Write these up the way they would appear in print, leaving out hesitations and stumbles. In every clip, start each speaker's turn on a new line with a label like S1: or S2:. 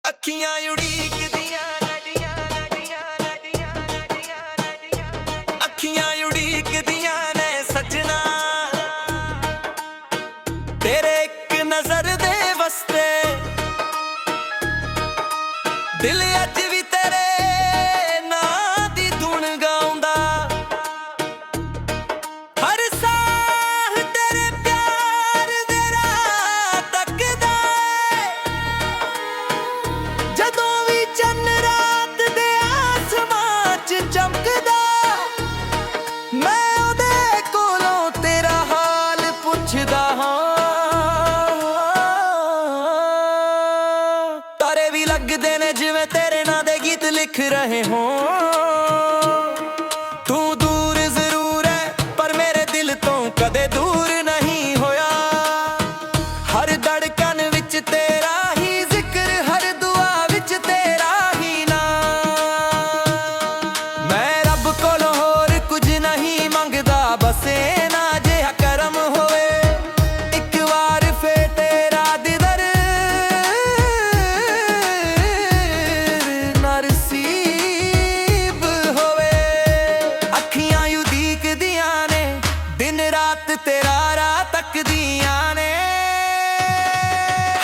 S1: ਅੱਖੀਆਂ ਉਡੀਕਦੀਆਂ ਅੱਖੀਆਂ ਉਡੀਕਦੀਆਂ ਨੇ ਸੱਜਣਾ ਤੇਰੇ ਇੱਕ ਨਜ਼ਰ ਦੇ ਵਸਤੇ ਦਿਲ ਅੱਜ ਵੀ ਤੇਰੇ ਨਾਂ ਦੀ ਧੁਨ ਗਾਉਂਦਾ ਹਰ ਸਾਹ ਤੇਰੇ ਪਿਆਰ ਦੇ ਰਾਹ ਤੱਕਦਾ ਜਦੋਂ ਵੀ ਚੰਨ ਰਾਤ ਦੇ ਆਸਮਾਂ 'ਚ ਚਮਕਦਾ ਮੈਂ ਉਹਦੇ ਕੋਲੋਂ ਤੇਰਾ ਹਾਲ ਪੁੱਛਦਾ ਹਾਂ ਤਾਰੇ ਵੀ ਲੱਗਦੇ ਨੇ ਜਿਵੇਂ ਤੇਰੇ ਨਾਂ ਦੇ ਗੀਤ ਲਿਖ ਰਹੇ ਹੋਂ ਤੂੰ ਦੂਰ ਜ਼ਰੂਰ ਹੈ ਪਰ ਮੇਰੇ ਦਿਲ ਤੋਂ ਕਦੇ ਦੂਰ ਨਹੀਂ ਹੋਇਆ ਹਰ ਧੜਕਨ ਵਿੱਚ ਤੇਰਾ ਹੀ ਜ਼ਿਕਰ ਹਰ ਦੁਆ ਵਿੱਚ ਤੇਰਾ ਹੀ ਨਾਮ ਮੈਂ ਰੱਬ ਕੋਲੋਂ ਹੋਰ ਕੁਝ ਨਹੀਂ ਮੰਗਦਾ ਬਸ ਨਾ ਜਿਹਾ ਕਰਮ ਹੋਵੇ ਇੱਕ ਵਾਰ ਫੇਰ ਤੇਰਾ ਦੀਦਾਰ ਨਸੀਬ ਹੋਵੇ ਅੱਖੀਆਂ ਉਡੀਕਦੀਆਂ ਨੇ ਦਿਨ ਰਾਤ ਤੇਰਾ ਰਾਹ ਤੱਕਦੀਆਂ ਨੇ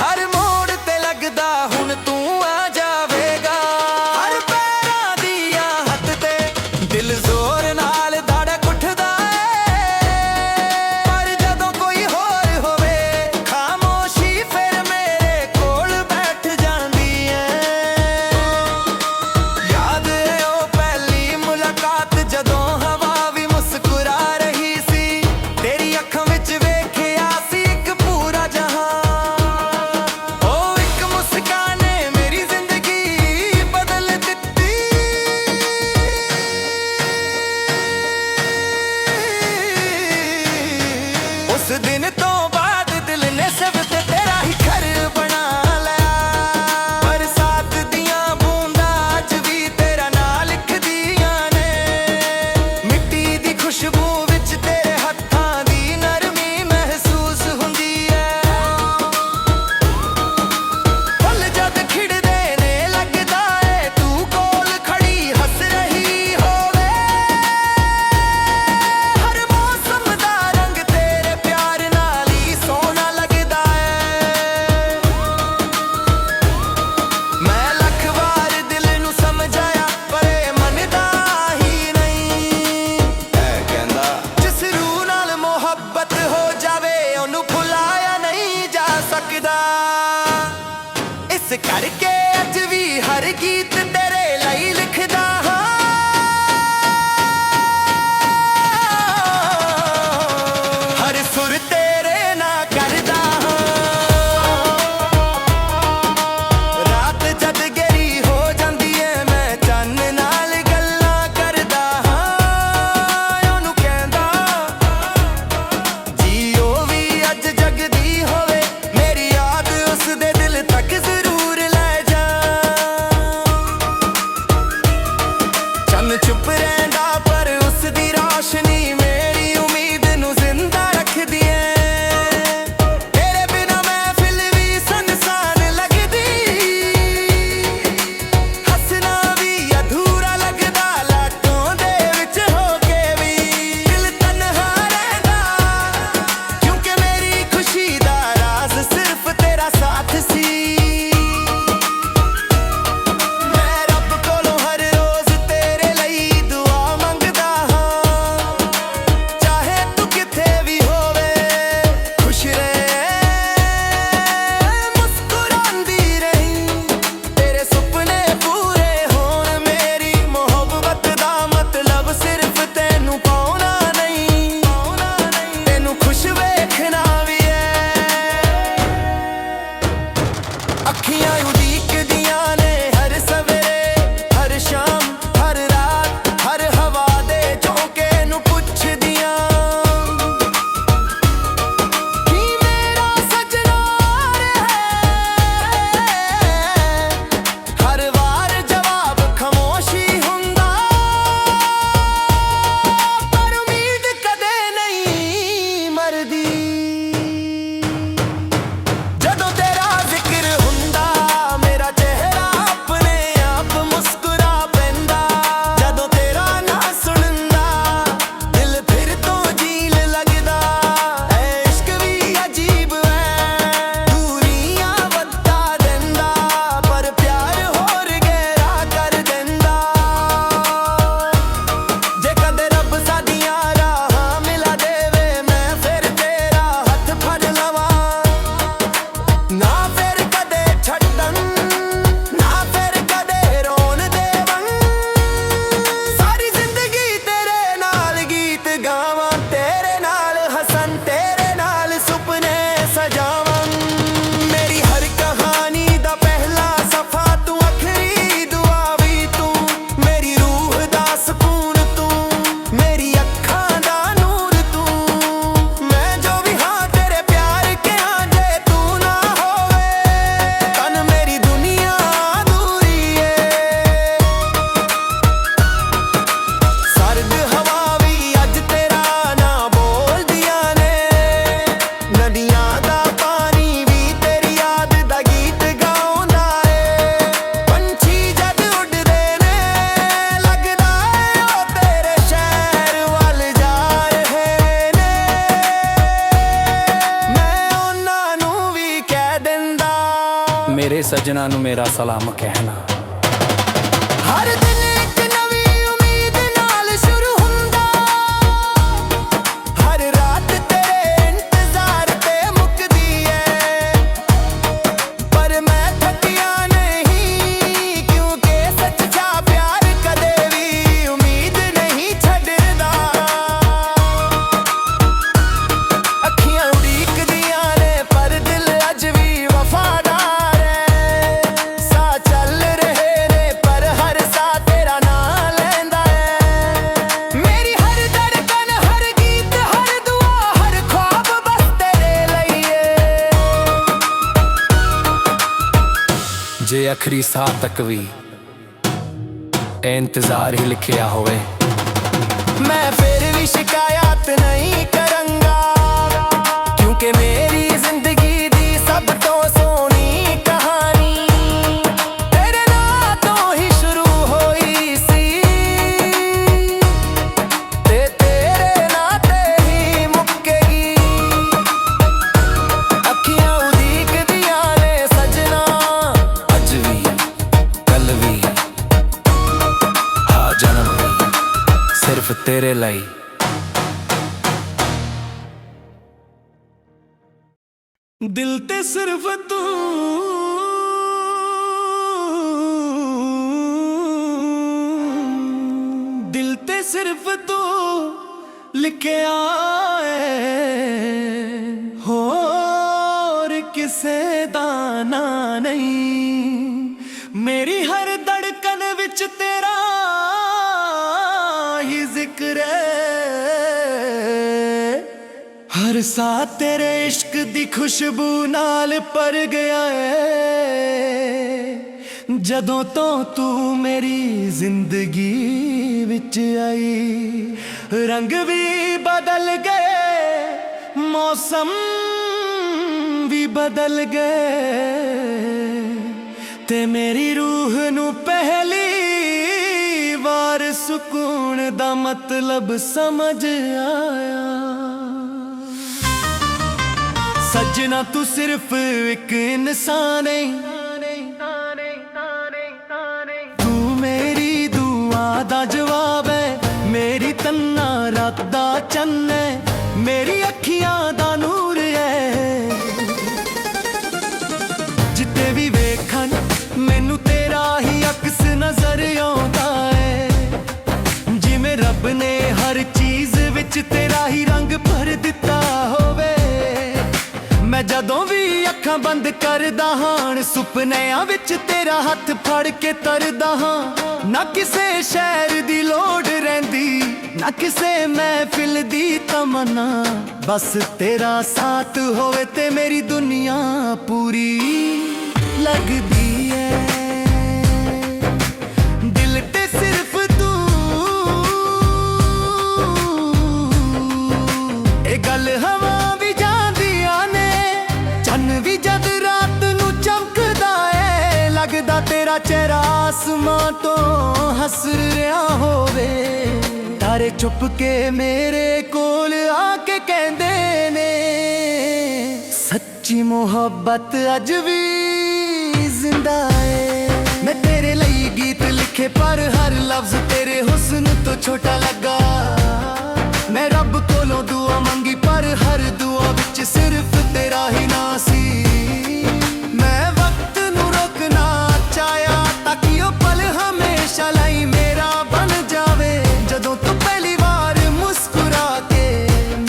S1: ਹਰ ਮੋੜ ਤੇ ਲੱਗਦਾ ਹੁਣ ਤੂੰ ਆ ਜਾਵੇਗਾ ਹਰ ਪੈਰਾਂ ਦੀਆਂ ਹੱਥ ਤੇ ਦਿਲ ਜ਼ੋਰ ਨਾਲ ਧੜਕ ਉੱਠਦਾ ਏ ਪਰ ਜਦੋਂ ਕੋਈ ਹੋਰ ਹੋਵੇ ਖਾਮੋਸ਼ੀ ਫਿਰ ਮੇਰੇ ਕੋਲ ਬੈਠ ਜਾਂਦੀ ਏ ਯਾਦ ਏ ਉਹ ਪਹਿਲੀ ਮੁਲਾਕਾਤ ਜਦੋਂ ਹਵਾ ਵੀ ਮੁਸਕਰਾ ਰਹੀ ਸੀ ਤੇਰੀ ਅੱਖਾਂ ਵਿੱਚ ਵੇਖਿਆ ਸੀ ਇੱਕ ਪੂਰਾ ਜਹਾਂ ਉਹ ਇੱਕ ਮੁਸਕਾਨ ਨੇ ਮੇਰੀ ਜ਼ਿੰਦਗੀ ਬਦਲ ਦਿੱਤੀ ਉਸ ਦਿਨ ਤੋਂ ਬਾਅਦ ਦਿਲ ਨੇ ਸਭ ਤੇ ਤੇਰਾ ਹੀ ਘਰ ਬਣਾ ਲਿਆ ਬਰਸਾਤ ਦੀਆਂ ਬੂੰਦਾਂ ਅੱਜ ਵੀ ਤੇਰਾ ਨਾਂ ਲਿਖਦੀਆਂ ਨੇ ਮਿੱਟੀ ਦੀ ਖੁਸ਼ਬੂ ਵਿੱਚ ਤੇਰੇ ਹੱਥਾਂ ਦੀ ਨਰਮੀ ਮਹਿਸੂਸ ਹੁੰਦੀ ਹੈ ਫੁੱਲ ਜਦ ਖਿੜਦੇ ਨੇ ਲੱਗਦਾ ਏ ਤੂੰ ਕੋਲ ਖੜੀ ਹੱਸ ਰਹੀ ਹੋਵੇ ਹਰ ਮੌਸਮ ਦਾ ਰੰਗ ਤੇਰੇ ਪਿਆਰ ਨਾਲ ਹੀ ਸੋਹਣਾ ਲੱਗਦਾ ਏ ਮੈਂ ਲੱਖ ਵਾਰ ਦਿਲ ਨੂੰ ਸਮਝਾਇਆ ਪਰ ਇਹ ਮੰਨਦਾ ਹੀ ਨਹੀਂ ਇਹ ਕਹਿੰਦਾ ਜਿਸ ਰੂਹ ਨਾਲ ਮੁਹੱਬਤ ਹੋ ਜਾਵੇ ਉਹਨੂੰ ਭੁਲਾਇਆ ਨਹੀਂ ਜਾ ਸਕਦਾ ਇਸ ਕਰਕੇ ਅੱਜ ਵੀ ਹਰ ਗੀਤ ਤੇਰੇ ਲਈ ਲਿਖਦਾ ਹਾਂ ਹਰ ਸੁਰ ਤੇਰੇ ਨਾਲ ਕਰਦਾ ਹਾਂ ਰਾਤ ਜਦ ਗਹਿਰੀ ਹੋ ਜਾਂਦੀ ਏ ਮੈਂ ਚੰਨ ਨਾਲ ਗੱਲਾਂ ਕਰਦਾ ਹਾਂ ਉਹਨੂੰ ਕਹਿੰਦਾ ਜੀ ਉਹ ਵੀ ਅੱਜ ਜਗਦੀ ਹੋਵੇ ਮੇਰੀ ਯਾਦ ਉਸ ਦੇ ਦਿਲ ਤੱਕ ਜ਼ਰੂਰ ਲੈ ਜਾ ਚੰਨ ਚੁੱਪ ਰਹਿੰਦਾ ਪਰ ਉਸ ਦੀ ਰੌਸ਼ਨੀ ਮੇਰੀ ਉਮੀਦ ਨੂੰ ਜ਼ਿੰਦਾ ਰੱਖਦੀ ਏ ਤੇਰੇ ਬਿਨਾਂ ਮਹਿਫਿਲ ਵੀ ਸੁਨਸਾਨ ਲੱਗਦੀ ਹੱਸਣਾ ਵੀ ਅਧੂਰਾ ਲੱਗਦਾ ਲਾਟੋਂ ਦੇ ਵਿੱਚ ਹੋ ਕੇ ਵੀ ਦਿਲ ਤਨਹਾ ਰਹਿੰਦਾ ਕਿਉਂਕਿ ਮੇਰੀ ਖੁਸ਼ੀ ਦਾ ਰਾਜ਼ ਸਿਰਫ ਤੇਰਾ ਸਾਥ ਸੀ ਮੈਂ ਰੱਬ ਕੋਲੋਂ ਹਰ ਰੋਜ਼ ਤੇਰੇ ਲਈ ਦੁਆ ਮੰਗਦਾ ਹਾਂ ਚਾਹੇ ਤੂੰ ਕਿਤੇ ਵੀ ਹੋਵੇ ਖੁਸ਼ ਰਹੇ ਮੁਸਕਰਾਉਂਦੀ ਰਹੀ ਤੇਰੇ ਸੁਪਨੇ ਪੂਰੇ ਹੋਣ ਮੇਰੀ ਮੁਹੱਬਤ ਦਾ ਮਤਲਬ ਸਿਰਫ ਤੈਨੂੰ ਪਾਉਣਾ ਨਹੀਂ ਤੈਨੂੰ ਖੁਸ਼ ਵੇਖਣਾ ਵੀ ਏ ਅੱਖੀਆਂ ਉਡੀਕਦੀਆਂ ਨੇ ਹਰ ਸਵੇਰੇ ਹਰ ਸ਼ਾਮ ਹਰ ਰਾਤ ਹਰ ਹਵਾ ਦੇ ਝੋਂਕੇ ਨੂੰ ਪੁੱਛਦੀਆਂ ਕੀ ਮੇਰਾ ਸਜਣਾ ਰਹੇ ਹਰ ਵਾਰ ਜਵਾਬ ਖਾਮੋਸ਼ੀ ਹੁੰਦਾ ਪਰ ਉਮੀਦ ਕਦੇ ਨਹੀਂ ਮਰਦੀ ਜਦੋਂ ਤੇਰਾ ਜ਼ਿਕਰ ਹੁੰਦਾ ਮੇਰਾ ਚਿਹਰਾ सजना नू मेरा सलाम कहना।
S2: हर दिन एक नवी उम्मीद नाल शुरू हुंदा,
S1: हर रात तेरे इंतजार ते मुकदी है, पर मैं थकिया नहीं क्योंकि सच्चा प्यार कदे भी उम्मीद नहीं छड्डदा। अखियां उड़ीकदियां ने पर दिल अज भी वफादार है, सा चल रहे ने पर हर सा तेरा नाम लैंदा है।
S2: मेरी हर धड़कन हर गीत हर दुआ हर ख्वाब बस तेरे लिए है।
S1: जे आखिरी साह तक भी इंतजार ही लिखिया होवे, मैं फिर भी शिकायत नहीं करंगा, क्योंकि मेरी जिंदगी दी सब तो सोनी कहानी तेरे नाल तो ही शुरू होई सी, ते तेरे नाल ते ही मुक्केगी। अखियां उड़ीकदियां ने सजना, अज भी कल भी हाँ जन्म भी सिर्फ तेरे ਲਈ। दिल ते सिर्फ तू, दिल ते सिर्फ तू लिखिया है, होर किसे दा ना नहीं। मेरी हर धड़कन विच तेरा ही जिक्र है, हर सा तेरे इश्क दी खुशबू नाल पर गया है। जदों तो तू मेरी जिंदगी विच आई, रंग भी बदल गए मौसम भी बदल गए, ते मेरी रूह नू पहली वार सुकून दा मतलब समझ आया। सजना तू सिर्फ एक इंसान है, तू मेरी दुआ दा जवाब है, मेरी तन्ना रात दा चन्न है, मेरी अखियां दा नूर है। जिते भी वेखन मैनू तेरा ही अक्स नजर आउंदा है, जिवें रब ने हर चीज विच तेरा ही रंग भर दिता होवे। मैं जदों भी अखां बंद करदा हां, सुपनियां विच तेरा हथ फड़ के तरदा हां। ना किसे शहर दी लोड़ रहिंदी, ना किसे महफिल दी तमन्ना, बस तेरा साथ होवे ते मेरी दुनिया पूरी लगदी है। दिल ते सिर्फ तू, ए गल हवा भी जांदियां ने, चन्न भी जद रात नू चमकदा है, लगदा तेरा चेहरा आसमां तो हस रहा होवे। तारे चुप के मेरे कोल आके कहंदे ने, सच्ची मोहब्बत अज भी जिंदा है। मैं तेरे लिए गीत लिखे पर हर लफ्ज तेरे हुस्न तो छोटा लगा। मैं रब कोलों दुआ मंगी पर हर दुआ विच सिर्फ तेरा ही नाम सी। मैं वक्त नू रोकना चाहया ताकि ओ पल हमेशा लाई मेरा बन जावे। जदों तू पहली बार मुस्कुरा के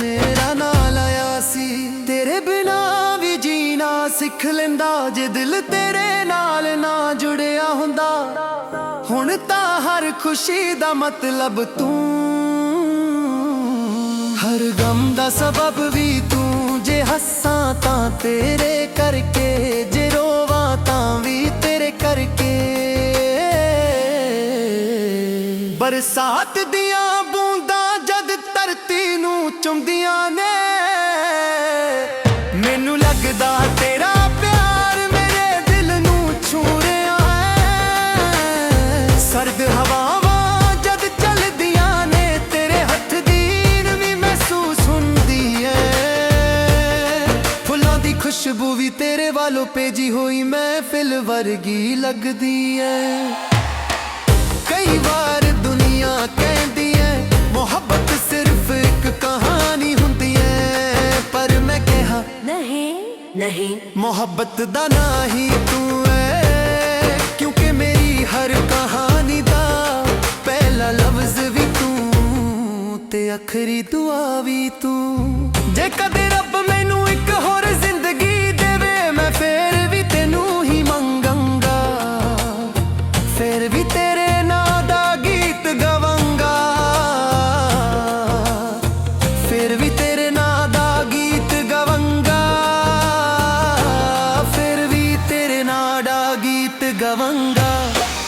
S1: मेरा नाम लाया सी, तेरे बिना भी जीना सिख लेंदा जे दिल तेरे नाल ना जुड़िया हुंदा। हुण तां हर खुशी दा मतलब तू, हर गम दा सबब भी तू। जे हस्सां तां तेरे करके, जे रोवां तां भी तेरे करके। बरसात दियां बूंदां जद धरती नू चुमदियां ने, मैनू लगदा तेरा प्यार मेरे दिल नू छू रिहा है। सर्द हवावां जद चलदियां ने, तेरे हथ दी नमी महसूस हुंदी है। फुल्लां दी खुशबू भी तेरे वालों भेजी हुई महफिल
S2: ਵਰਗੀ ਲੱਗਦੀ ਐ। ਕਈ ਵਾਰ ਦੁਨੀਆ ਕਹਿੰਦੀ ਐ ਮੁਹੱਬਤ ਸਿਰਫ ਇੱਕ ਕਹਾਣੀ ਹੁੰਦੀ ਐ, ਪਰ ਮੈਂ ਕਿਹਾ
S3: नहीं नहीं
S2: ਮੁਹੱਬਤ ਦਾ ਨਾਂ ਹੀ ਤੂੰ ਐ, ਕਿਉਂਕਿ ਮੇਰੀ ਹਰ ਕਹਾਣੀ ਦਾ ਪਹਿਲਾ ਲਫ਼ਜ਼ ਵੀ ਤੂੰ ਤੇ ਆਖਰੀ ਦੁਆ ਵੀ ਤੂੰ। ਜੇ ਕਦੇ ਰੱਬ ਮੈਨੂੰ ਇੱਕ ਹੋਰ ਜ਼ਿੰਦਗੀ ਦੇਵੇ, ਮੈਂ ਫੇਰ ਵੀ ਤੈਨੂੰ ਹੀ ਮੰਗਾਂਗਾ, ਫੇਰ ਵੀ ਤੇਰੇ ਨਾਂ ਦਾ ਗੀਤ ਗਵਾਂਗਾ, ਫੇਰ ਵੀ ਤੇਰੇ ਨਾਂ ਦਾ ਗੀਤ ਗਵਾਂਗਾ, ਫੇਰ ਵੀ ਤੇਰੇ ਨਾਂ ਦਾ ਗੀਤ ਗਵਾਂਗਾ।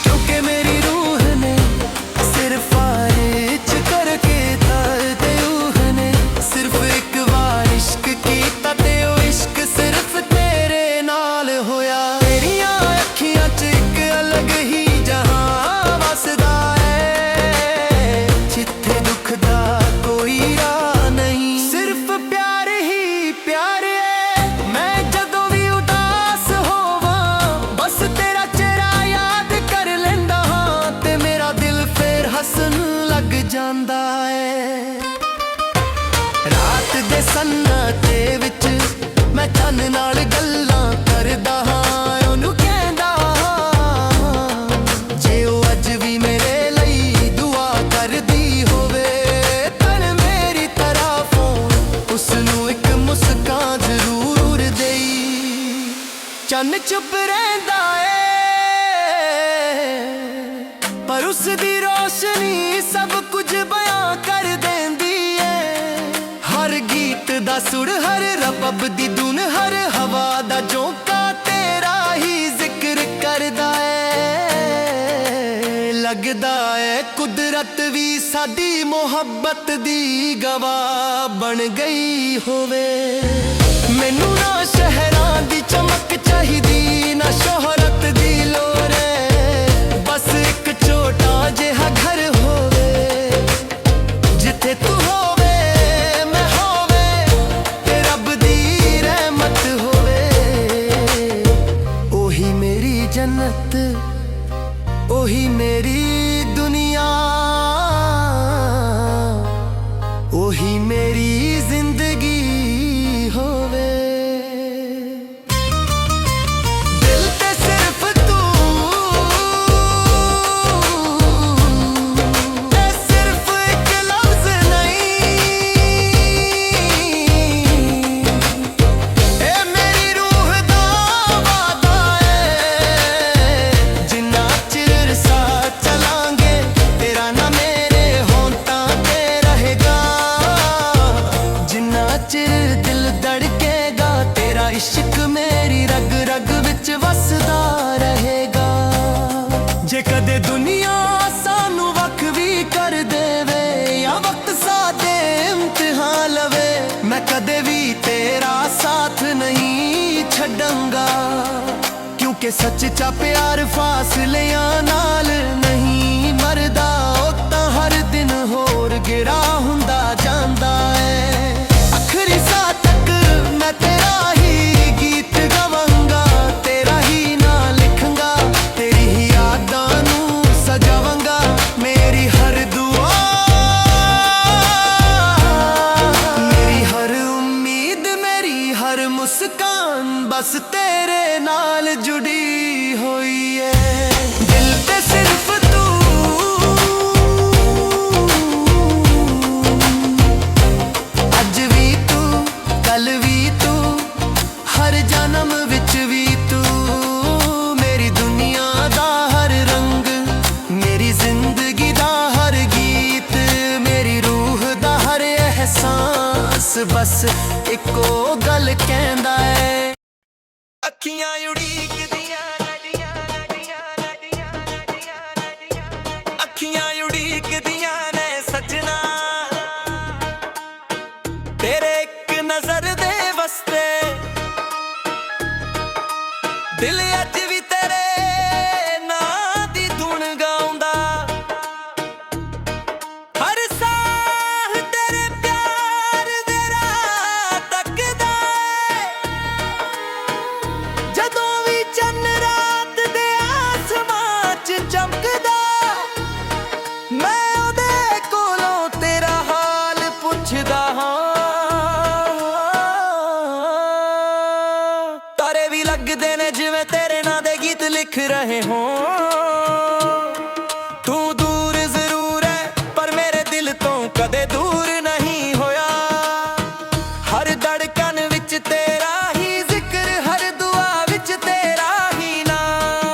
S2: ਕਿਉਂਕਿ ਮੇਰੀ ਰੂਹ ਨੇ ਸਿਰਫ ਆਇਚ ਕਰਕੇ ਤੇ ਰੂਹ ਨੇ ਸਿਰਫ ਇੱਕ ਵਾਰ ਇਸ਼ਕ ਕੀਤਾ, ਤੇ ਉਹ ਇਸ਼ਕ ਸਿਰਫ ਤੇਰੇ ਨਾਲ ਹੋਇਆ। ਤੇਰੀਆਂ ਅੱਖੀਆਂ 'ਚ ਇੱਕ ਅਲੱਗ ਹੀ ਜਹਾਂ ਵਸਦਾ ਏ, ਜਿੱਥੇ ਦੁੱਖ ਦਾ ਕੋਈ ਰਾਹ ਨਹੀਂ, ਸਿਰਫ ਪਿਆਰ ਹੀ ਪਿਆਰ ਏ। ਮੈਂ ਜਦੋਂ ਵੀ ਉਦਾਸ ਹੋਵਾਂ ਬਸ ਤੇਰਾ ਚਿਹਰਾ ਯਾਦ ਕਰ ਲੈਂਦਾ ਹਾਂ, ਤੇ ਮੇਰਾ ਦਿਲ ਫੇਰ ਹੱਸਣ ਲੱਗ ਜਾਂਦਾ ਏ। ਰਾਤ ਦੇ ਸੰਨਾਟੇ ਵਿੱਚ ਮੈਂ ਚੰਨ ਨਾਲ ਗੱਲਾਂ ਕਰਦਾ ਹਾਂ, ਉਹਨੂੰ ਕਹਿੰਦਾ ਹਾਂ ਜੇ ਉਹ ਅੱਜ ਵੀ ਮੇਰੇ ਲਈ ਦੁਆ ਕਰਦੀ ਹੋਵੇ, ਤਾਂ ਮੇਰੀ ਤਰਫੋਂ ਉਸ ਨੂੰ ਇੱਕ ਮੁਸਕਾਨ ਜ਼ਰੂਰ ਦੇਈ। ਚੰਨ ਚੁੱਪ ਰਹਿੰਦਾ ਏ, ਪਰ ਉਸ ਦੀ ਰੋਸ਼ਨੀ ਸਭ ਕੁਝ ਬਿਆਨ ਕਰ ਦਿੰਦੀ ਏ। ਹਰ ਗੀਤ ਦਾ ਸੁਰ, ਹਰ ਰਬਬ ਦੀ ਧੁਨ, ਹਰ ਹਵਾ ਦਾ ਝੋਂਕਾ ਤੇਰਾ ਹੀ ਜ਼ਿਕਰ ਕਰਦਾ ਏ। ਲੱਗਦਾ ਏ ਕੁਦਰਤ ਵੀ ਸਾਡੀ ਮੁਹੱਬਤ ਦੀ ਗਵਾਹ ਬਣ ਗਈ ਹੋਵੇ। ਮੈਨੂੰ ਨਾ ਸ਼ਹਿਰਾਂ ਦੀ ਚਮਕ ਚਾਹੀਦੀ, ਨਾ ਸ਼ੋਹਰਤ ਦੀ ਲੋੜ ਏ, ਬਸ ਇੱਕ ਛੋਟਾ ਜਿਹਾ ਘਰ ਹੋਵੇ, ਜਿੱਥੇ ਤੂੰ ਹੋਵੇ ਮੈਂ ਹੋਵੇ, ਤੇ ਰੱਬ ਦੀ ਰਹਿਮਤ ਹੋਵੇ। ਉਹੀ ਮੇਰੀ ਜੰਨਤ, ਉਹੀ ਮੇਰੀ ਦੁਨੀਆ, ਉਹੀ ਮੇਰੀ ਜ਼ਿੰਦਗੀ ਹੋਵੇ। ਦਿਲ ਤੇ ਸਿਰਫ ਤੂੰ, ਤੇ ਸਿਰਫ ਇੱਕ ਲਫ਼ਜ਼ ਨਹੀਂ, ਇਹ ਮੇਰੀ ਰੂਹ ਦਾ ਵਾਦਾ ਏ। ਜਿੰਨਾ ਚਿਰ ਸਾਥ ਚਲਾਂਗੇ ਤੇਰਾ ਨਾ ਮੇਰੇ ਹੋਂਠਾਂ ਤੇ ਰਹੇਗਾ, ਜਿੰਨਾ ਚਿਰ ਦਿਲ ਧੜਕੇਗਾ ਤੇਰਾ ਇਸ਼ਕ ਮੇਰੀ ਰਗ ਰਗ ਵਿੱਚ ਵਸਦਾ ਰਹੇਗਾ। ਜੇ ਕਦੇ ਦੁਨੀਆ ਸਾਨੂੰ ਵੱਖ ਵੀ ਕਰ ਦੇਵੇ, ਜਾਂ ਵਕਤ ਸਾਡੇ ਇਮਤਿਹਾਨ ਲਵੇ, ਮੈਂ ਕਦੇ ਵੀ ਤੇਰਾ ਸਾਥ ਨਹੀਂ ਛੱਡਾਂਗਾ, ਕਿਉਂਕਿ ਸੱਚਾ ਪਿਆਰ ਫਾਸਲਿਆਂ ਨਾਲ ਨਹੀਂ ਮਰਦਾ, ਉਹ ਤਾਂ ਹਰ ਦਿਨ ਹੋਰ ਗਿਰਾ ਹੁੰਦਾ ਜਾਂਦਾ ਏ। ਆਖਰੀ ਸਾਹ ਤੱਕ ਮੈਂ ਤੇਰਾ ਹੀ ਗੀਤ ਗਵਾਂਗਾ, ਤੇਰਾ ਹੀ ਨਾਂ ਲਿਖਾਂਗਾ, ਤੇਰੀ ਹੀ ਯਾਦਾਂ ਨੂੰ ਸਜਾਵਾਂਗਾ। ਮੇਰੀ ਹਰ ਦੁਆ, ਮੇਰੀ ਹਰ ਉਮੀਦ, ਮੇਰੀ ਹਰ ਮੁਸਕਾਨ ਬਸ ਤੇਰੇ ਨਾਲ ਜੁੜੀ ਹੋਈ ਏ। ਦਿਲ ਤੇ ਸਿਰਫ ਤੂੰ, ਅੱਜ ਵੀ ਤੂੰ, ਕੱਲ ਵੀ ਤੂੰ, ਹਰ ਜਨਮ ਵਿੱਚ ਵੀ ਤੂੰ, ਮੇਰੀ ਦੁਨੀਆ ਦਾ ਹਰ ਰੰਗ, ਮੇਰੀ ਜ਼ਿੰਦਗੀ ਦਾ ਹਰ ਗੀਤ, ਮੇਰੀ ਰੂਹ ਦਾ ਹਰ ਅਹਿਸਾਸ ਬਸ ਇੱਕੋ ਗੱਲ ਕਹਿੰਦਾ ਏ। ਅੱਖੀਆਂ ਉਡੀਕਦੀਆਂ, ਅੱਖੀਆਂ ਉਡੀਕਦੀਆਂ ਨੇ ਸੱਜਣਾ, ਤੇਰੇ ਇੱਕ ਨਜ਼ਰ ਦੇ ਵਸਤੇ ਦਿਲ ਅੱਜ ਵੀ ਤੇਰੇ ਨਾਂ ਦੀ ਧੁਨ ਗਾਉਂਦਾ। ਹਰ ਸਾਹ ਤੇਰੇ ਪਿਆਰ ਦੇ ਰਾਹ
S1: ਹੋ ਤੂੰ ਦੂਰ ਜ਼ਰੂਰ ਹੈ ਪਰ ਮੇਰੇ ਦਿਲ ਤੋਂ ਕਦੇ ਦੂਰ ਨਹੀਂ ਹੋਇਆ ਹਰ ਧੜਕਣ ਵਿੱਚ ਤੇਰਾ ਹੀ ਜ਼ਿਕਰ ਹਰ ਦੁਆ ਵਿੱਚ ਤੇਰਾ ਹੀ ਨਾਮ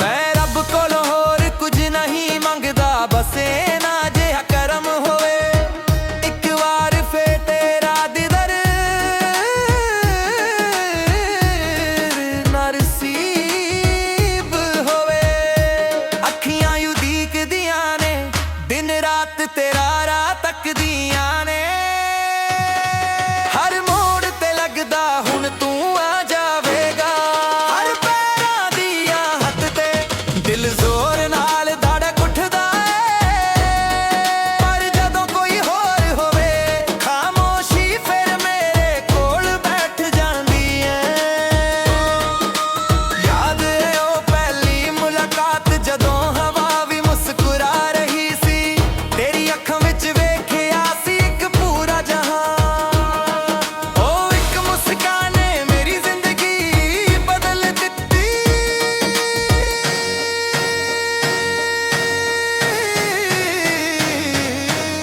S1: ਮੈਂ ਰੱਬ ਕੋਲੋਂ ਹੋਰ ਕੁਝ ਨਹੀਂ ਮੰਗਦਾ ਬਸ ਨਾ ਜਿਹਾ ਕਰਮ ਹੋਵੇ ਇੱਕ ਵਾਰ ਫੇਰ ਤੇਰਾ ਦੀਦਾਰ ਨਸੀਬ ਹੋਵੇ ਅੱਖੀਆਂ ਯੂ ਦੀਕਦੀਆਂ ਨੇ ਦਿਨ ਰਾਤ ਤੇਰਾ ਰਾਹ ਤੱਕਦੀਆਂ ਨੇ ਹਰ ਮੋੜ ਤੇ ਲੱਗਦਾ ਹੁਣ ਤੂੰ ਆ ਜਾਵੇਗਾ ਹਰ ਪੈਰਾਂ ਦੀਆਂ ਹੱਥ ਤੇ ਦਿਲ ਜ਼ੋਰ ਨਾਲ ਧੜਕ ਉੱਠਦਾ ਏ ਪਰ ਜਦੋਂ ਕੋਈ ਹੋਰ ਹੋਵੇ ਖਾਮੋਸ਼ੀ ਫਿਰ ਮੇਰੇ ਕੋਲ ਬੈਠ ਜਾਂਦੀ ਏ ਯਾਦ ਏ ਉਹ ਪਹਿਲੀ ਮੁਲਾਕਾਤ ਜਦੋਂ ਹਵਾ ਵੀ ਮੁਸਕਰਾ ਰਹੀ ਸੀ ਤੇਰੀ ਅੱਖਾਂ ਵਿੱਚ ਵੇਖਿਆ ਸੀ ਇੱਕ ਪੂਰਾ ਜਹਾਨ ਉਹ ਇੱਕ ਮੁਸਕਾਨ ਨੇ ਮੇਰੀ ਜ਼ਿੰਦਗੀ ਬਦਲ ਦਿੱਤੀ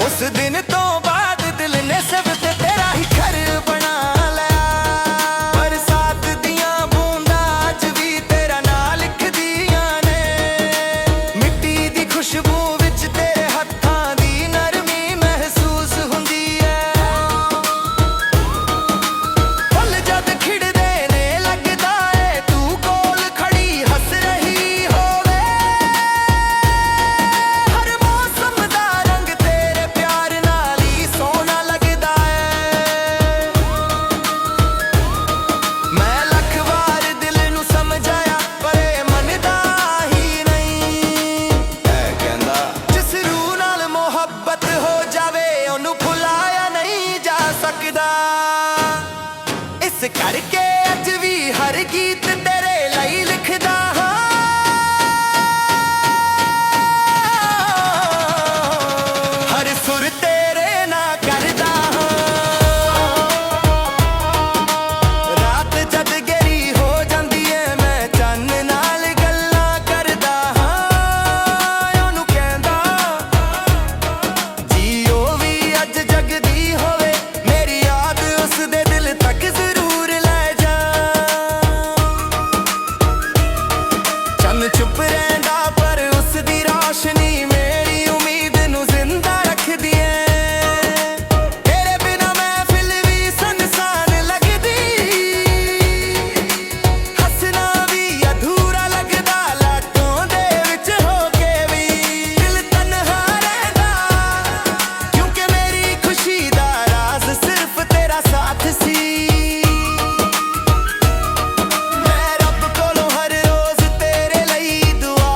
S1: ਉਸ ਦਿਨ ਤੋਂ ਬਾਅਦ ਦਿਲ ਨੇ ਸਭ ਤੇ ਤੇਰਾ ਹੀ ਘਰ ਬਣਾ ਲਿਆ ਬਰਸਾਤ ਦੀਆਂ ਬੂੰਦਾਂ ਅੱਜ ਵੀ ਤੇਰਾ ਨਾਂ ਲਿਖਦੀਆਂ ਨੇ ਮਿੱਟੀ ਦੀ ਖੁਸ਼ਬੂ ਵਿੱਚ ਤੇਰੇ ਹੱਥਾਂ ਦੀ ਨਰਮੀ ਮਹਿਸੂਸ ਹੁੰਦੀ ਹੈ ਫੁੱਲ ਜਦ ਖਿੜਦੇ ਨੇ ਲੱਗਦਾ ਏ ਤੂੰ ਕੋਲ ਖੜੀ ਹੱਸ ਰਹੀ ਹੋਵੇ ਹਰ ਮੌਸਮ ਦਾ ਰੰਗ ਤੇਰੇ ਪਿਆਰ ਨਾਲ ਹੀ ਸੋਹਣਾ ਲੱਗਦਾ ਏ ਮੈਂ ਲੱਖ ਵਾਰ ਦਿਲ ਨੂੰ ਸਮਝਾਇਆ ਪਰ ਇਹ ਮੰਨਦਾ ਹੀ ਨਹੀਂ ਇਹ ਕਹਿੰਦਾ ਜਿਸ ਰੂਹ ਨਾਲ ਮੁਹੱਬਤ ਹੋ ਜਾਵੇ ਉਹਨੂੰ ਭੁਲਾਇਆ ਨਹੀਂ ਜਾ ਸਕਦਾ ਇਸ ਕਰਕੇ ਅੱਜ ਵੀ ਹਰ ਗੀਤ ਤੇਰੇ ਲਈ ਲਿਖਦਾ ਹਾਂ ਹਰ ਸੁਰ ਤੇਰੇ ਨਾਲ ਕਰਦਾ ਹਾਂ ਰਾਤ ਜਦ ਗਹਿਰੀ ਹੋ ਜਾਂਦੀ ਏ ਮੈਂ ਚੰਨ ਨਾਲ ਗੱਲਾਂ ਕਰਦਾ ਹਾਂ ਉਹਨੂੰ ਕਹਿੰਦਾ ਜੀ ਉਹ ਵੀ ਅੱਜ ਜਗਦੀ ਹੋਵੇ ਮੇਰੀ ਯਾਦ ਉਸ ਦੇ ਦਿਲ ਤੱਕ ਜ਼ਰੂਰ ਲੈ ਜਾ ਚੰਨ ਚੁੱਪ ਰਹਿੰਦਾ ਪਰ ਉਸ ਦੀ ਰੌਸ਼ਨੀ ਮੇਰੀ ਉਮੀਦ ਨੂੰ ਜ਼ਿੰਦਾ ਰੱਖਦੀ ਏ ਤੇਰੇ ਬਿਨਾ ਮਹਿਫਿਲ ਵੀ ਸੁਨਸਾਨ ਲੱਗਦੀ ਹੱਸਣਾ ਵੀ ਅਧੂਰਾ ਲੱਗਦਾ ਲਾਟੋਂ ਦੇ ਵਿੱਚ ਹੋ ਕੇ ਵੀ ਦਿਲ ਤਨਹਾ ਰਹਿੰਦਾ ਕਿਉਂਕਿ ਮੇਰੀ ਖੁਸ਼ੀ ਦਾ ਰਾਜ਼ ਸਿਰਫ ਤੇਰਾ ਸਾਥ ਸੀ ਮੈਂ ਰੱਬ ਕੋਲੋਂ ਹਰ ਰੋਜ਼ ਤੇਰੇ ਲਈ ਦੁਆ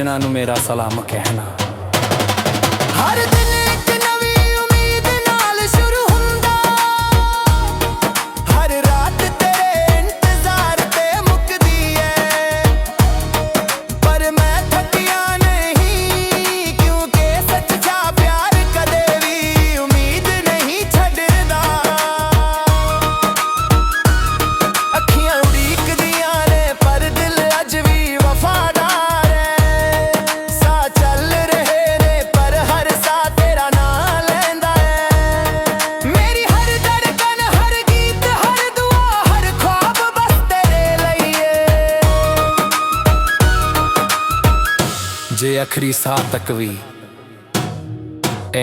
S1: सजना नू मेरा सलाम कहना।
S2: हर दिन एक नवी उम्मीद नाल शुरू हुंदा,
S1: हर रात तेरे इंतजार ते मुकदी है, पर मैं थकिया नहीं क्योंकि सच्चा प्यार कदे भी उम्मीद नहीं छड्डदा। अखियां उड़ीकदियां ने पर दिल अज भी वफादार है, सा चल रहे ने पर हर सा तेरा नाम लैंदा है। मेरी हर धड़कन हर गीत हर दुआ हर ख्वाब बस तेरे ਲਈ है। जे आखिरी साह तक भी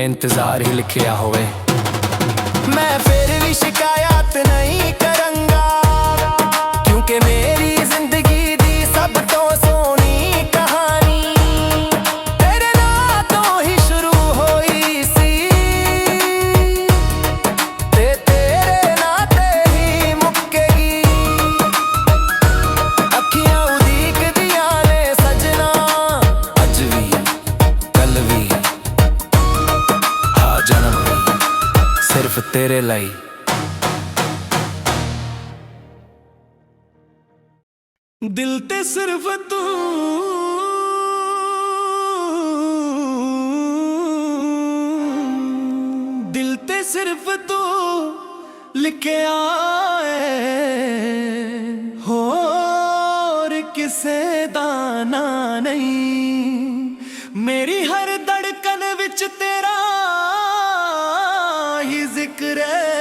S1: इंतजार ही लिखिया होवे, मैं फिर भी शिकायत नहीं करांगा, क्योंकि मेरी जिंदगी दी सब तो सोहनी कहानी तेरे नाल तो ही शुरू होई सी, ते तेरे नाल ते ही मुक्केगी। अखियां उड़ीकदियां ने सजना अज भी कल भी आ जन्म भी सिर्फ तेरे ਲਈ। दिल ते सिर्फ तू दिल ते सिर्फ तू लिखिया है, होर किसे दा ना नहीं। मेरी हर धड़कन विच तेरा ही जिक्र है,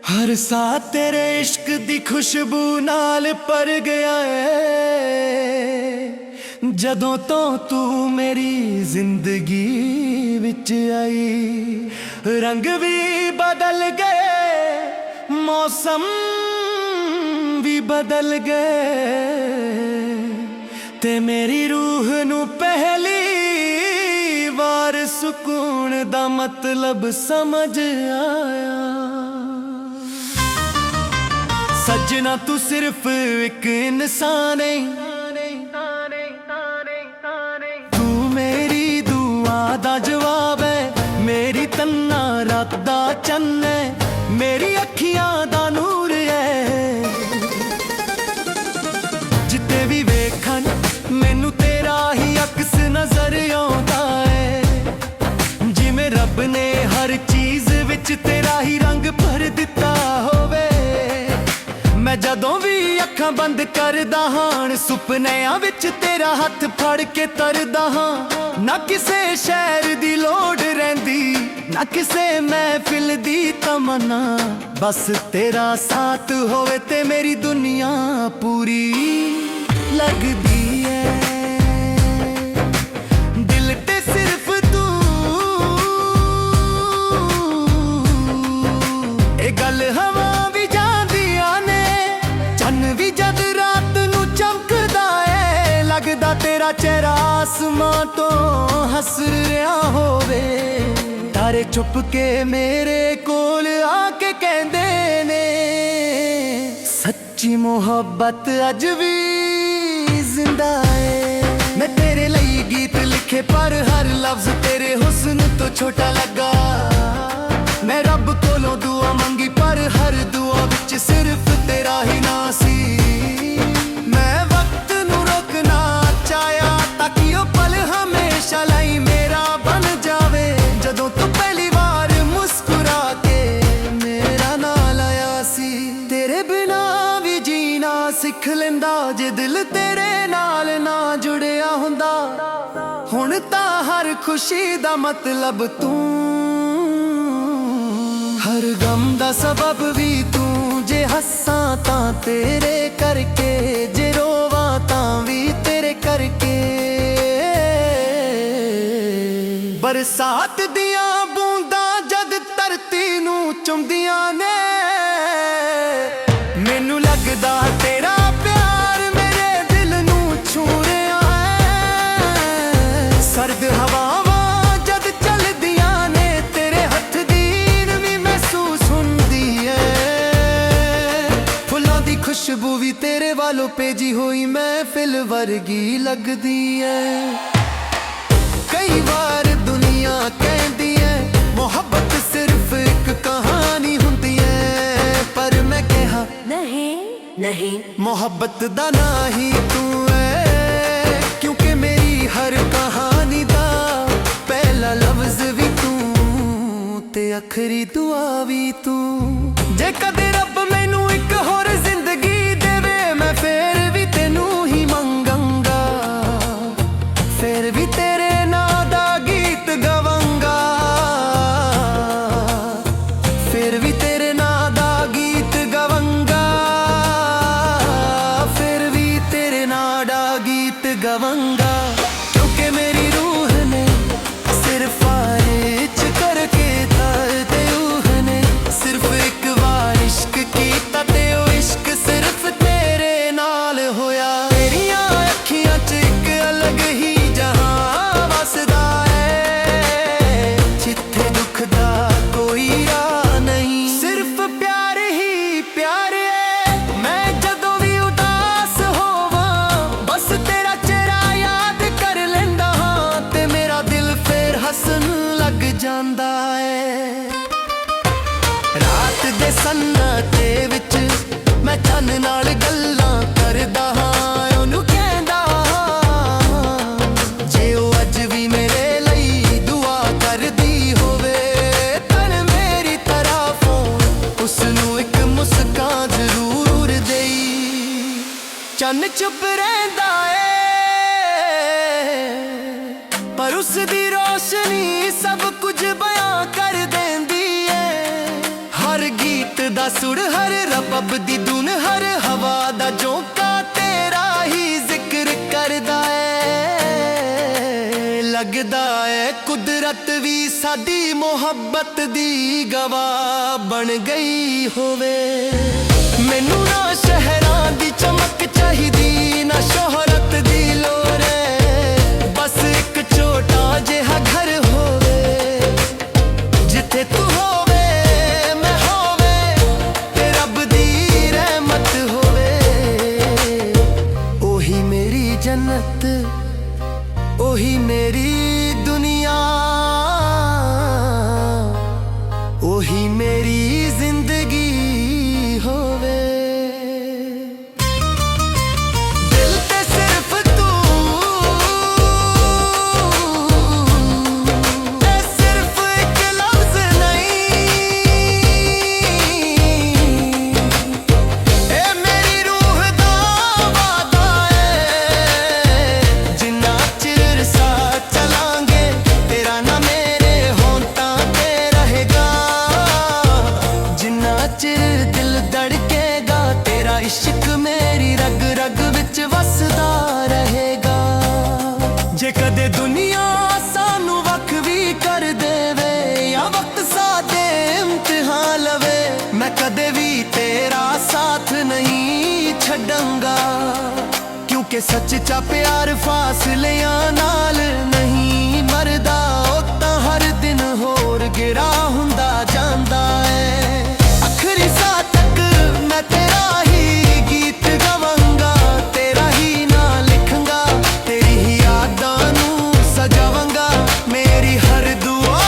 S1: हर सा तेरे इश्क दी खुशबू नाल पर गया है। जदों तो तू मेरी जिंदगी विच आई, रंग भी बदल गए मौसम भी बदल गए, ते मेरी रूह नू पहली बार सुकून दा मतलब समझ आया। सजना तू सिर्फ एक इंसान है, तू मेरी दुआ दा जवाब है, मेरी तन्ना रात दा चन्न है, मेरी अखियां दा नूर है। जिते भी वेखन मैनू तेरा ही अक्स नजर आउंदा है, जिवें रब ने हर चीज विच तेरा ही रंग भर दिता होवे। मैं जदों भी अखां बंद करदा हां सुपनियां विच तेरा हथ फड़ के तरदा हां। ना किसे शहर दी लोड़ रहिंदी ना किसे महफिल दी तमन्ना, बस तेरा साथ होवे ते मेरी दुनिया पूरी लगदी है। दिल ते सिर्फ तू ए गल हवा भी जांदियां ने, चन्न भी जद रात नू चमकदा है, लगदा तेरा चेहरा आसमां तो हस रहा होवे। तारे चुप के मेरे कोल आके कहंदे ने, सच्ची मोहब्बत अज भी जिंदा है। मैं तेरे लिए गीत लिखे पर हर लफ्ज तेरे हुस्न तो छोटा लगा। मैं रब कोलों दुआ मंगी पर हर दुआ विच सिर्फ तेरा ही ना सी। मैं वक्त नू रोकना चाहया ताकि ओ पल हमेशा लाई मेरा बन जावे। जदों तू पहली बार मुस्कुरा के मेरा नाम लाया सी, तेरे बिना भी जीना सिख लेंदा जे दिल तेरे नाल ना जुड़िया हुंदा। हुण तां हर खुशी दा मतलब तू, हर गम दा सबब भी तू। जे हस्सां तां तेरे करके, जे रोवां तां भी तेरे करके। बरसात दियां बूंदां जद धरती नू चुमदियां ने, मैनू लगदा तेरा प्यार मेरे दिल नू छू रहा है। सर्द हवावां जद चलदियां ने, तेरे हथ दी नमी महसूस हुंदी है। फुल्लां दी खुशबू भी तेरे वालों भेजी हुई मैं
S2: ਦਿਲ ਵਰਗੀ ਲੱਗਦੀ ਐ। ਕਈ ਵਾਰ ਦੁਨੀਆ ਕਹਿੰਦੀ ਐ ਮੁਹੱਬਤ ਸਿਰਫ ਇੱਕ ਕਹਾਣੀ ਹੁੰਦੀ ਐ, ਪਰ ਮੈਂ ਕਿਹਾ
S3: नहीं नहीं
S2: ਮੁਹੱਬਤ ਦਾ ਨਾਂ ਹੀ ਤੂੰ ਐ, ਕਿਉਂਕਿ ਮੇਰੀ ਹਰ ਕਹਾਣੀ ਦਾ ਪਹਿਲਾ ਲਫ਼ਜ਼ ਵੀ ਤੂੰ ਤੇ ਆਖਰੀ ਦੁਆ ਵੀ ਤੂੰ। ਜੇ ਕਦੇ ਰੱਬ ਮੈਨੂੰ ਇੱਕ ਹੋਰ ਜ਼ਿੰਦਗੀ ਦੇਵੇ, ਮੈਂ ਫੇਰ ਵੀ ਤੈਨੂੰ ਹੀ ਮੰਗਾਂਗਾ, ਫੇਰ ਵੀ ਤੇਰੇ ਨਾਂ ਦਾ ਗੀਤ ਗਾਵਾਂਗਾ, ਫੇਰ ਵੀ ਤੇਰੇ ਨਾਂ ਦਾ ਗੀਤ ਗਾਵਾਂਗਾ, ਫੇਰ ਵੀ ਤੇਰੇ ਨਾਂ ਦਾ ਗੀਤ ਗਾਵਾਂਗਾ, ਕਿਉਂਕਿ ਮੇਰੀ ਰੂਹ ਨੇ ਸਿਰਫ ਆਰਿਚ ਕਰਕੇ ਤੇ ਉਹ ਨੇ ਸਿਰਫ ਇੱਕ ਵਾਰ ਇਸ਼ਕ ਕੀਤਾ ਤੇ ਉਹ ਇਸ਼ਕ ਸਿਰਫ ਤੇਰੇ ਨਾਲ ਹੋਇਆ। ਤੇਰੀਆਂ ਅੱਖੀਆਂ 'ਚ ਇੱਕ ਅਲੱਗ ਹੀ ਜਹਾਂ ਵਸਦਾ ਏ, ਜਿੱਥੇ ਦੁੱਖ ਦਾ ਕੋਈ ਰਾਹ ਨਹੀਂ, ਸਿਰਫ ਪਿਆਰ ਹੀ ਪਿਆਰ ਏ। ਮੈਂ ਜਦੋਂ ਵੀ ਉਦਾਸ ਹੋਵਾਂ ਬਸ ਤੇਰਾ ਚਿਹਰਾ ਯਾਦ ਕਰ ਲੈਂਦਾ ਹਾਂ, ਤੇ ਮੇਰਾ ਦਿਲ ਫੇਰ ਹੱਸਣ ਲੱਗ ਜਾਂਦਾ ਏ। ਰਾਤ ਦੇ ਸੰਨਾਟੇ ਵਿੱਚ ਮੈਂ ਚੰਨ ਨਾਲ ਗੱਲਾਂ ਕਰਦਾ ਹਾਂ, ਉਹਨੂੰ ਕਹਿੰਦਾ ਹਾਂ ਜੇ ਉਹ ਅੱਜ ਵੀ ਮੇਰੇ ਲਈ ਦੁਆ ਕਰਦੀ ਹੋਵੇ, ਤਨ ਮੇਰੀ ਤਰਫੋਂ ਉਸਨੂੰ ਇੱਕ ਮੁਸਕਾਨ ਜ਼ਰੂਰ ਦੇਈ। ਚੰਨ ਚੁੱਪ ਰਹਿੰਦਾ ਏ, ਪਰ ਉਸ ਦੀ ਰੋਸ਼ਨੀ ਸਭ ਕੁਝ ਬਿਆਨ ਕਰ ਦਿੰਦੀ ਏ। ਹਰ ਗੀਤ ਦਾ ਸੁਰ, ਹਰ ਰਬਬ ਦੀ ਧੁਨ, ਹਰ ਹਵਾ ਦਾ ਝੋਂਕਾ ਤੇਰਾ ਹੀ ਜ਼ਿਕਰ ਕਰਦਾ ਏ। ਲੱਗਦਾ ਏ ਕੁਦਰਤ ਵੀ ਸਾਡੀ ਮੁਹੱਬਤ ਦੀ ਗਵਾਹ ਬਣ ਗਈ ਹੋਵੇ। ਮੈਨੂੰ ਨਾ ਸ਼ਹਿਰਾਂ ਦੀ ਚਮਕ ਚਾਹੀਦੀ, ਨਾ ਸ਼ੋਹਰਤ ਦੀ ਲੋੜ ਏ, ਬਸ ਇੱਕ ਛੋਟਾ ਜਿਹਾ ਘਰ ਹੋਵੇ, ਜਿੱਥੇ ਤੂੰ ਹੋਵੇ ਮੈਂ ਹੋਵੇ ਤੇ ਰੱਬ ਦੀ ਰਹਿਮਤ ਹੋਵੇ। ਉਹੀ ਮੇਰੀ ਜੰਨਤ, ਉਹੀ ਮੇਰੀ ਦੁਨੀਆ, ਉਹੀ ਮੇਰੀ ਜ਼ਿੰਦਗੀ ਹੋਵੇ। ਦਿਲ ਤੇ ਸਿਰਫ ਤੂੰ, ਤੇ ਸਿਰਫ ਇੱਕ ਲਫ਼ਜ਼ ਨਹੀਂ, ਇਹ ਮੇਰੀ ਰੂਹ ਦਾ ਵਾਦਾ ਏ। ਜਿੰਨਾ ਚਿਰ ਸਾਥ ਚਲਾਂਗੇ ਤੇਰਾ ਨਾ ਮੇਰੇ ਹੋਂਠਾਂ ਤੇ ਰਹੇਗਾ, ਜਿੰਨਾ ਚਿਰ ਦਿਲ ਧੜਕੇਗਾ ਤੇਰਾ ਇਸ਼ਕ ਮੇਰੀ ਰਗ ਰਗ ਵਿੱਚ ਵਸਦਾ ਰਹੇਗਾ। ਜੇ ਕਦੇ ਦੁਨੀਆ ਸਾਨੂੰ ਵੱਖ ਵੀ ਕਰ ਦੇਵੇ, ਜਾਂ ਵਕਤ ਸਾਡੇ ਇਮਤਿਹਾਨ ਲਵੇ, ਮੈਂ ਕਦੇ ਵੀ ਤੇਰਾ ਸਾਥ ਨਹੀਂ ਛੱਡਾਂਗਾ, ਕਿਉਂਕਿ ਸੱਚਾ ਪਿਆਰ ਫਾਸਲਿਆਂ ਨਾਲ ਨਹੀਂ ਮਰਦਾ, ਉਹ ਤਾਂ ਹਰ ਦਿਨ ਹੋਰ ਗਿਰਾ ਹੁੰਦਾ ਜਾਂਦਾ ਏ। ਆਖਰੀ ਸਾਹ ਤੱਕ ਮੈਂ ਤੇਰਾ ਹੀ ਗੀਤ ਗਾਵਾਂਗਾ, ਤੇਰਾ ਹੀ ਨਾਂ ਲਿਖਾਂਗਾ, ਤੇਰੀ ਹੀ ਯਾਦਾਂ ਨੂੰ ਸਜਾਵਾਂਗਾ, ਮੇਰੀ ਹਰ ਦੁਆ,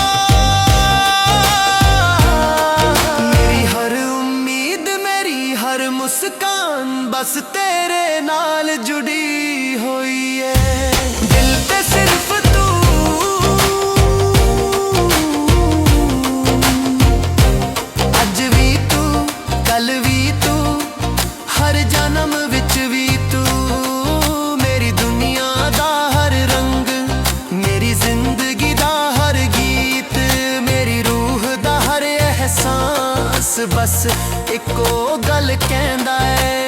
S2: ਮੇਰੀ ਹਰ ਉਮੀਦ, ਮੇਰੀ ਹਰ ਮੁਸਕਾਨ ਬਸ ਤੇਰੇ ਨਾਲ ਜੁੜੀ ਹੋਈ ਏ। ਦਿਲ ਤੇ ਸਿਰਫ ਤੂੰ, ਅੱਜ ਵੀ ਤੂੰ, ਕੱਲ ਵੀ ਤੂੰ, ਹਰ ਜਨਮ ਵਿੱਚ ਵੀ ਤੂੰ, ਮੇਰੀ ਦੁਨੀਆ ਦਾ ਹਰ ਰੰਗ, ਮੇਰੀ ਜ਼ਿੰਦਗੀ ਦਾ ਹਰ ਗੀਤ, ਮੇਰੀ ਰੂਹ ਦਾ ਹਰ ਅਹਿਸਾਸ, ਬਸ ਇੱਕੋ ਗੱਲ ਕਹਿੰਦਾ ਏ